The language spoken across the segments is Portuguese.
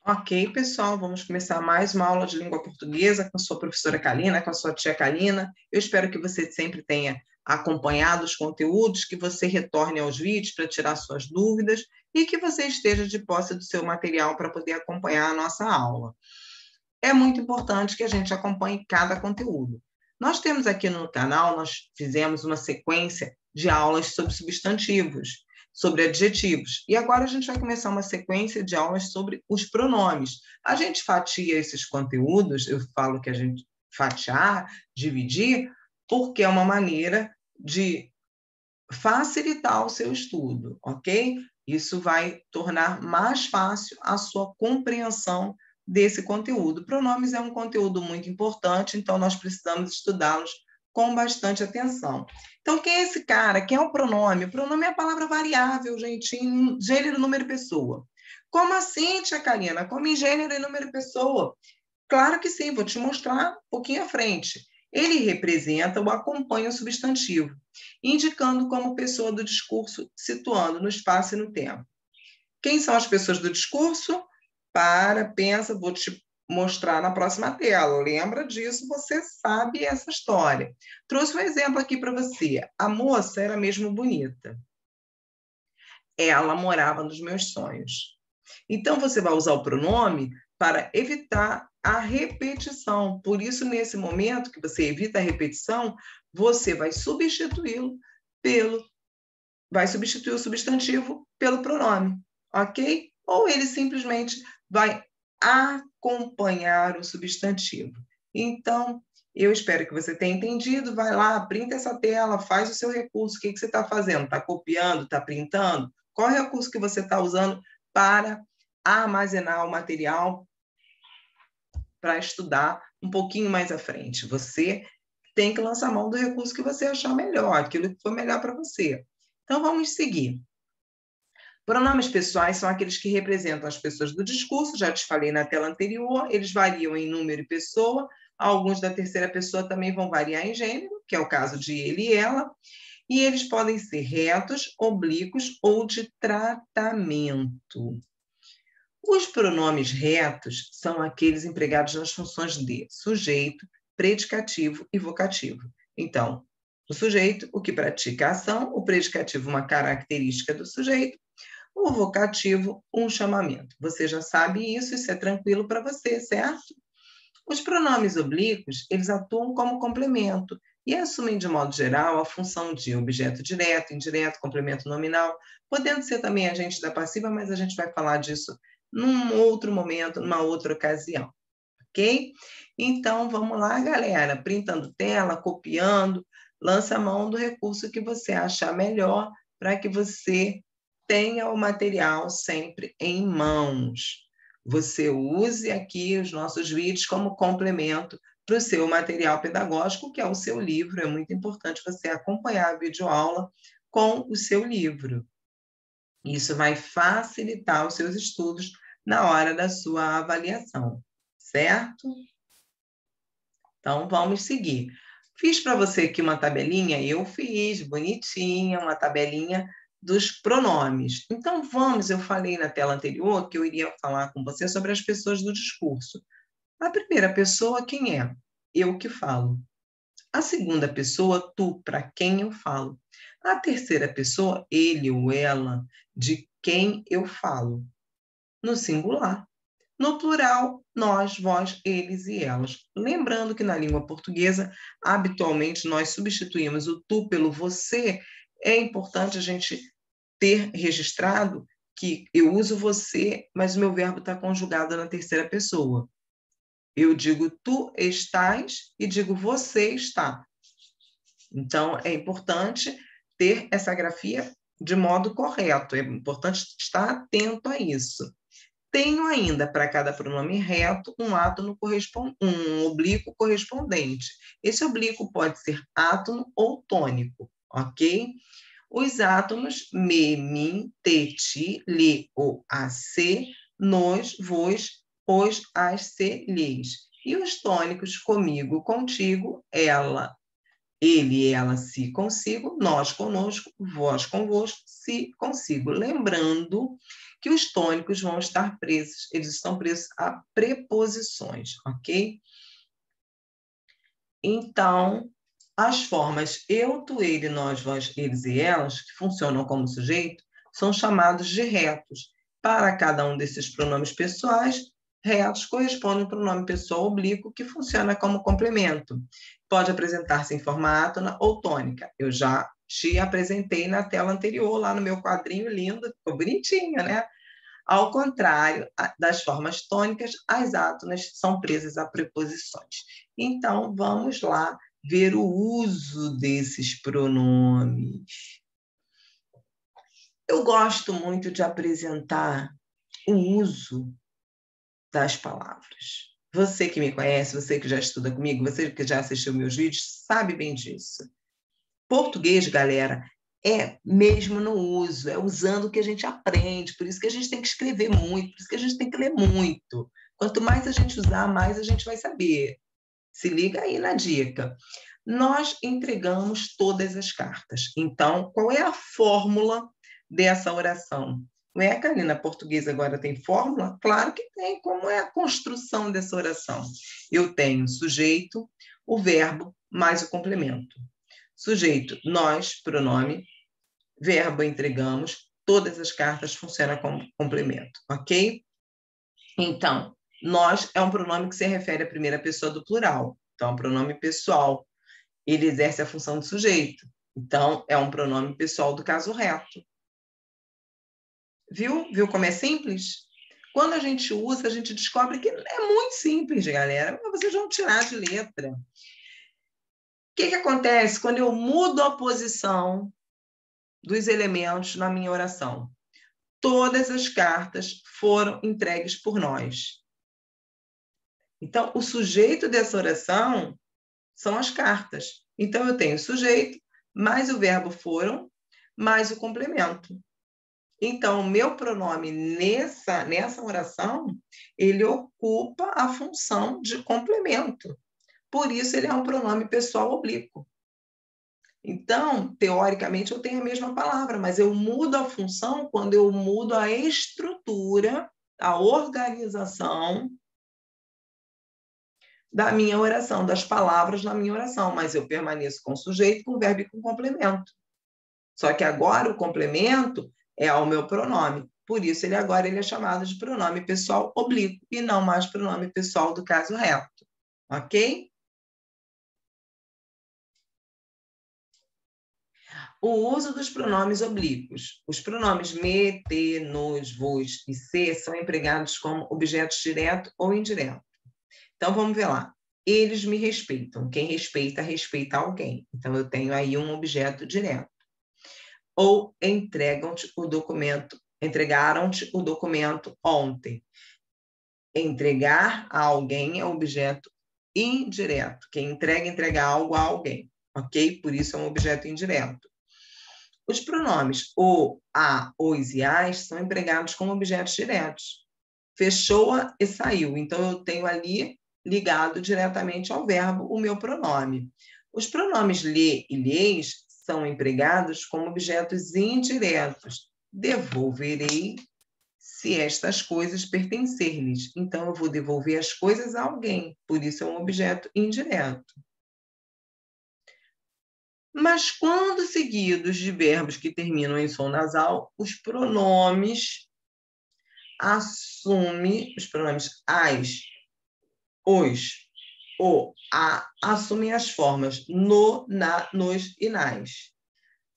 Ok, pessoal, vamos começar mais uma aula de língua portuguesa com a sua professora Kalina, com a sua tia Kalina. Eu espero que você sempre tenha acompanhado os conteúdos, que você retorne aos vídeos para tirar suas dúvidas e que você esteja de posse do seu material para poder acompanhar a nossa aula. É muito importante que a gente acompanhe cada conteúdo. Nós temos aqui no canal, nós fizemos uma sequência de aulas sobre substantivos, sobre adjetivos. E agora a gente vai começar uma sequência de aulas sobre os pronomes. A gente fatia esses conteúdos, eu falo que a gente fatiar, dividir, porque é uma maneira de facilitar o seu estudo, ok? Isso vai tornar mais fácil a sua compreensão desse conteúdo. Pronomes é um conteúdo muito importante, então nós precisamos estudá-los com bastante atenção. Então, quem é esse cara? Quem é o pronome? O pronome é a palavra variável, gente, em gênero, número e pessoa. Como assim, tia Karina? Como em gênero e número e pessoa? Claro que sim, vou te mostrar um pouquinho à frente. Ele representa ou acompanha o substantivo, indicando como pessoa do discurso, situando no espaço e no tempo. Quem são as pessoas do discurso? Pensa, vou te mostrar na próxima tela. Lembra disso, você sabe essa história. Trouxe um exemplo aqui para você. A moça era mesmo bonita. Ela morava nos meus sonhos. Então, você vai usar o pronome para evitar a repetição. Por isso, nesse momento que você evita a repetição, você vai substituí-lo vai substituir o substantivo pelo pronome, ok? Ou ele simplesmente vai acompanhar o substantivo. Então, eu espero que você tenha entendido. Vai lá, printa essa tela, faz o seu recurso. O que você está fazendo? Está copiando? Está printando? Qual é o recurso que você está usando para armazenar o material para estudar um pouquinho mais à frente? Você tem que lançar mão do recurso que você achar melhor, aquilo que for melhor para você. Então, vamos seguir. Pronomes pessoais são aqueles que representam as pessoas do discurso, já te falei na tela anterior, eles variam em número e pessoa, alguns da terceira pessoa também vão variar em gênero, que é o caso de ele e ela, e eles podem ser retos, oblíquos ou de tratamento. Os pronomes retos são aqueles empregados nas funções de sujeito, predicativo e vocativo. Então, o sujeito, o que pratica a ação, o predicativo, uma característica do sujeito, o vocativo, um chamamento. Você já sabe isso é tranquilo para você, certo? Os pronomes oblíquos, eles atuam como complemento e assumem, de modo geral, a função de objeto direto, indireto, complemento nominal, podendo ser também agente da passiva, mas a gente vai falar disso num outro momento, numa outra ocasião, ok? Então, vamos lá, galera, printando tela, copiando, lança a mão do recurso que você achar melhor para que você tenha o material sempre em mãos. Você use aqui os nossos vídeos como complemento para o seu material pedagógico, que é o seu livro. É muito importante você acompanhar a videoaula com o seu livro. Isso vai facilitar os seus estudos na hora da sua avaliação, certo? Então, vamos seguir. Fiz para você aqui uma tabelinha, eu fiz, bonitinha, uma tabelinha dos pronomes. Então, eu falei na tela anterior que eu iria falar com você sobre as pessoas do discurso. A primeira pessoa, quem é? Eu que falo. A segunda pessoa, tu, para quem eu falo. A terceira pessoa, ele ou ela, de quem eu falo. No singular. No plural, nós, vós, eles e elas. Lembrando que na língua portuguesa, habitualmente, nós substituímos o tu pelo você. É importante a gente ter registrado que eu uso você, mas o meu verbo está conjugado na terceira pessoa. Eu digo tu estás e digo você está. Então, é importante ter essa grafia de modo correto. É importante estar atento a isso. Tenho ainda, para cada pronome reto, um oblíquo correspondente. Esse oblíquo pode ser átono ou tônico, ok? Os átomos me, mim, te, ti, lhe, o, a, se, nos, vos, os, as, se, lhes. E os tônicos comigo, contigo, ela, Ele, ela, se consigo, nós conosco, vós convosco, se consigo. Lembrando que os tônicos vão estar presos, eles estão presos a preposições, ok? Então, as formas eu, tu, ele, nós, vós, eles e elas, que funcionam como sujeito, são chamados de retos. Para cada um desses pronomes pessoais, retos correspondem ao pronome pessoal oblíquo, que funciona como complemento. Pode apresentar-se em forma átona ou tônica. Eu já te apresentei na tela anterior, lá no meu quadrinho lindo, ficou bonitinho, né? Ao contrário das formas tônicas, as átonas são presas a preposições. Então, vamos lá ver o uso desses pronomes. Eu gosto muito de apresentar o uso das palavras. Você que me conhece, você que já estuda comigo, você que já assistiu meus vídeos, sabe bem disso. Português, galera, é mesmo no uso, é usando o que a gente aprende, por isso que a gente tem que escrever muito, por isso que a gente tem que ler muito. Quanto mais a gente usar, mais a gente vai saber. Se liga aí na dica. Nós entregamos todas as cartas. Então, qual é a fórmula dessa oração? Ué, Karina, português agora tem fórmula? Claro que tem. Como é a construção dessa oração? Eu tenho sujeito, o verbo, mais o complemento. Sujeito, nós, pronome. Verbo, entregamos. Todas as cartas funcionam como complemento, ok? Então, nós é um pronome que se refere à primeira pessoa do plural. Então, é um pronome pessoal. Ele exerce a função de sujeito. Então, é um pronome pessoal do caso reto. Viu? Viu como é simples? Quando a gente usa, a gente descobre que é muito simples, galera. Vocês vão tirar de letra. O que acontece quando eu mudo a posição dos elementos na minha oração? Todas as cartas foram entregues por nós. Então, o sujeito dessa oração são as cartas. Então, eu tenho o sujeito, mais o verbo foram, mais o complemento. Então, o meu pronome nessa oração, ele ocupa a função de complemento. Por isso, ele é um pronome pessoal oblíquo. Então, teoricamente, eu tenho a mesma palavra, mas eu mudo a função quando eu mudo a estrutura, a organização da minha oração, das palavras na minha oração, mas eu permaneço com o sujeito, com o verbo e com o complemento. Só que agora o complemento é ao meu pronome. Por isso, ele é chamado de pronome pessoal oblíquo e não mais pronome pessoal do caso reto. Ok? O uso dos pronomes oblíquos. Os pronomes me, te, nos, vos e se são empregados como objetos direto ou indireto. Então, vamos ver lá. Eles me respeitam. Quem respeita, respeita alguém. Então, eu tenho aí um objeto direto. Ou entregam-te o documento, entregaram-te o documento ontem. Entregar a alguém é objeto indireto. Quem entrega, entrega algo a alguém. Ok? Por isso é um objeto indireto. Os pronomes o, a, os e as são empregados como objetos diretos. Fechou-a e saiu. Então, eu tenho ali ligado diretamente ao verbo o meu pronome. Os pronomes lhe e lhes são empregados como objetos indiretos. Devolverei se estas coisas pertencer-lhes. Então, eu vou devolver as coisas a alguém. Por isso, é um objeto indireto. Mas quando seguidos de verbos que terminam em som nasal, os pronomes as, os, o, a, assumem as formas no, na, nos e nas.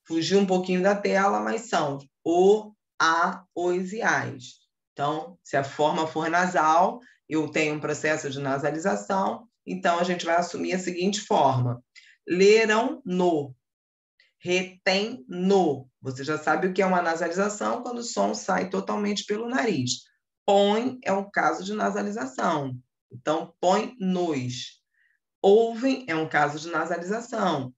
Fugi um pouquinho da tela, mas são o, a, os e as. Então, se a forma for nasal, eu tenho um processo de nasalização, então a gente vai assumir a seguinte forma. Leram no. Retém no. Você já sabe o que é uma nasalização quando o som sai totalmente pelo nariz. Põe é um caso de nasalização. Então, põe nos. Ouvem é um caso de nasalização.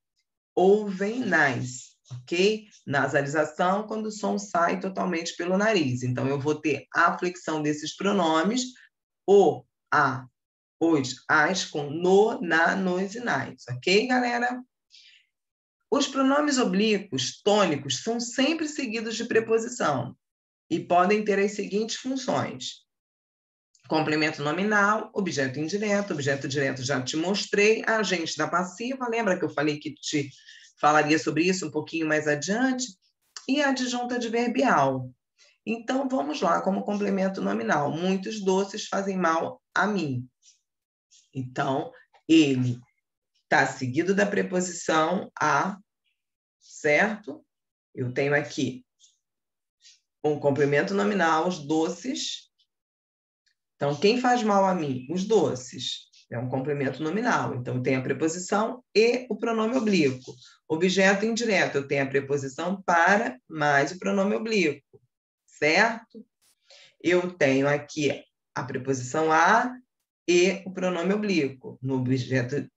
Ouvem nas, ok? Nasalização quando o som sai totalmente pelo nariz. Então, eu vou ter a flexão desses pronomes, o, a, os, as, com no, na, nos e nas. Ok, galera? Os pronomes oblíquos tônicos são sempre seguidos de preposição e podem ter as seguintes funções: complemento nominal, objeto indireto já te mostrei, agente da passiva, lembra que eu falei que te falaria sobre isso um pouquinho mais adiante? E adjunta adverbial. Então, vamos lá, como complemento nominal. Muitos doces fazem mal a mim. Então, ele está seguido da preposição a, certo? Eu tenho aqui um complemento nominal, os doces. Então, quem faz mal a mim? Os doces. É um complemento nominal. Então, tem a preposição e o pronome oblíquo. Objeto indireto, eu tenho a preposição para mais o pronome oblíquo, certo? Eu tenho aqui a preposição a e o pronome oblíquo. No objeto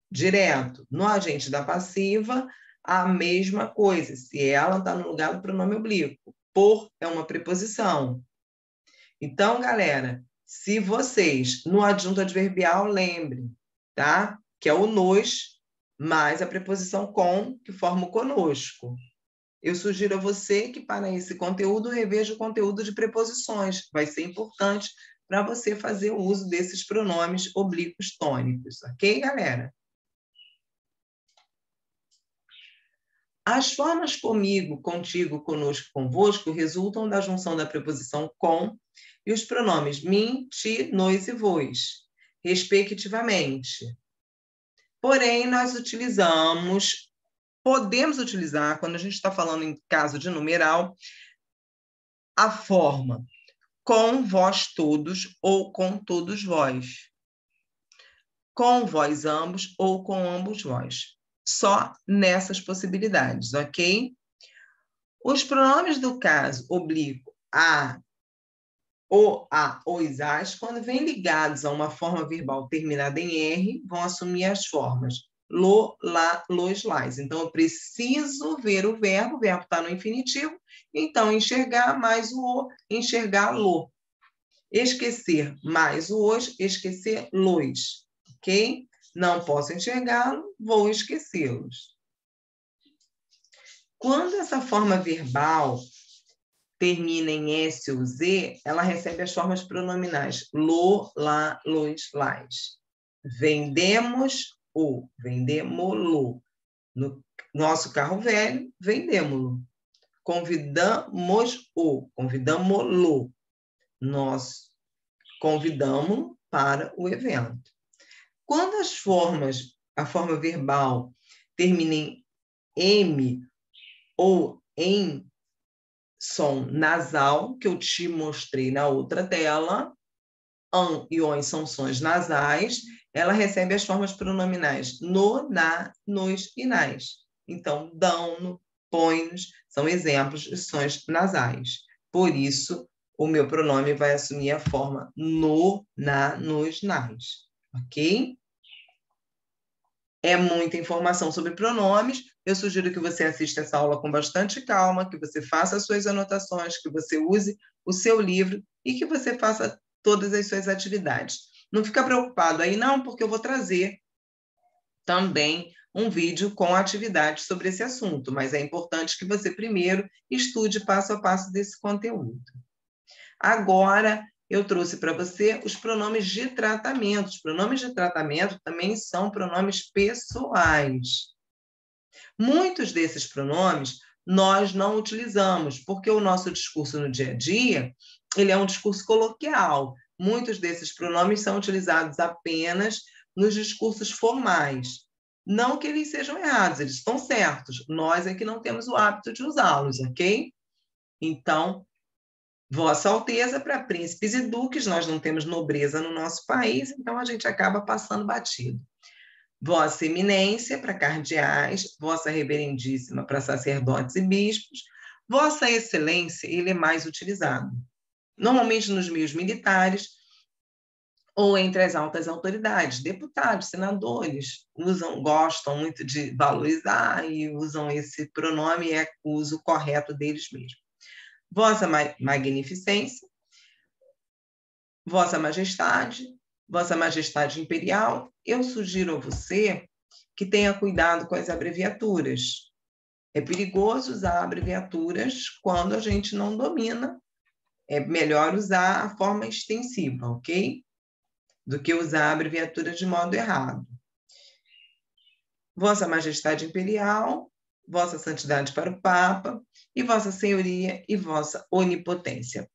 direto. No agente da passiva, a mesma coisa. Se ela está no lugar do pronome oblíquo. Por é uma preposição. Então, galera, se vocês, no adjunto adverbial, lembrem, tá? Que é o nos, mais a preposição com, que forma o conosco. Eu sugiro a você que, para esse conteúdo, reveja o conteúdo de preposições. Vai ser importante para você fazer o uso desses pronomes oblíquos tônicos, ok, galera? As formas comigo, contigo, conosco, convosco resultam da junção da preposição com e os pronomes mim, ti, nós e vós, respectivamente. Porém, podemos utilizar, quando a gente está falando em caso de numeral, a forma com vós todos ou com todos vós. Com vós ambos ou com ambos vós. Só nessas possibilidades, ok? Os pronomes do caso oblíquo a, os, as, quando vêm ligados a uma forma verbal terminada em R, vão assumir as formas lo, lá, los, las. Então, eu preciso ver o verbo está no infinitivo, então, enxergar mais o, enxergá-lo. Esquecer mais o os, esquecer los, ok? Não posso enxergá-lo, vou esquecê-los. Quando essa forma verbal termina em S ou Z, ela recebe as formas pronominais lo, lá, los, las. Vendemos o, vendemo-lo. No nosso carro velho, vendemo-lo. Convidamos o, convidamo-lo. Nós convidamos para o evento. Quando a forma verbal termina em M ou em som nasal, que eu te mostrei na outra tela, an e on são sons nasais, ela recebe as formas pronominais no, na, nos e nas. Então, dão-no, põe-nos, são exemplos de sons nasais. Por isso, o meu pronome vai assumir a forma no, na, nos, nas. Ok? É muita informação sobre pronomes. Eu sugiro que você assista essa aula com bastante calma, que você faça as suas anotações, que você use o seu livro e que você faça todas as suas atividades. Não fica preocupado aí não, porque eu vou trazer também um vídeo com atividades sobre esse assunto, mas é importante que você primeiro estude passo a passo desse conteúdo. Agora, eu trouxe para você os pronomes de tratamento. Os pronomes de tratamento também são pronomes pessoais. Muitos desses pronomes nós não utilizamos, porque o nosso discurso no dia a dia, ele é um discurso coloquial. Muitos desses pronomes são utilizados apenas nos discursos formais. Não que eles sejam errados, eles estão certos. Nós é que não temos o hábito de usá-los, ok? Então, Vossa Alteza para príncipes e duques, nós não temos nobreza no nosso país, então a gente acaba passando batido. Vossa Eminência para cardeais, Vossa Reverendíssima para sacerdotes e bispos, Vossa Excelência, ele é mais utilizado. Normalmente nos meios militares ou entre as altas autoridades, deputados, senadores, gostam muito de valorizar e usam esse pronome, é o uso correto deles mesmos. Vossa Magnificência, Vossa Majestade, Vossa Majestade Imperial, eu sugiro a você que tenha cuidado com as abreviaturas. É perigoso usar abreviaturas quando a gente não domina. É melhor usar a forma extensiva, ok? Do que usar a abreviatura de modo errado. Vossa Majestade Imperial, Vossa Santidade para o Papa, e Vossa Senhoria e Vossa Onipotência.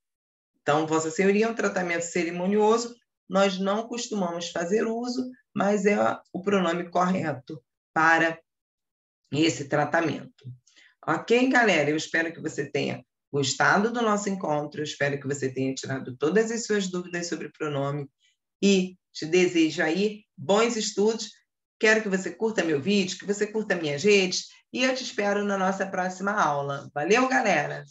Então, Vossa Senhoria é um tratamento cerimonioso, nós não costumamos fazer uso, mas é o pronome correto para esse tratamento. Ok, galera? Eu espero que você tenha gostado do nosso encontro, eu espero que você tenha tirado todas as suas dúvidas sobre pronome e te desejo aí bons estudos. Quero que você curta meu vídeo, que você curta minhas redes e eu te espero na nossa próxima aula. Valeu, galera!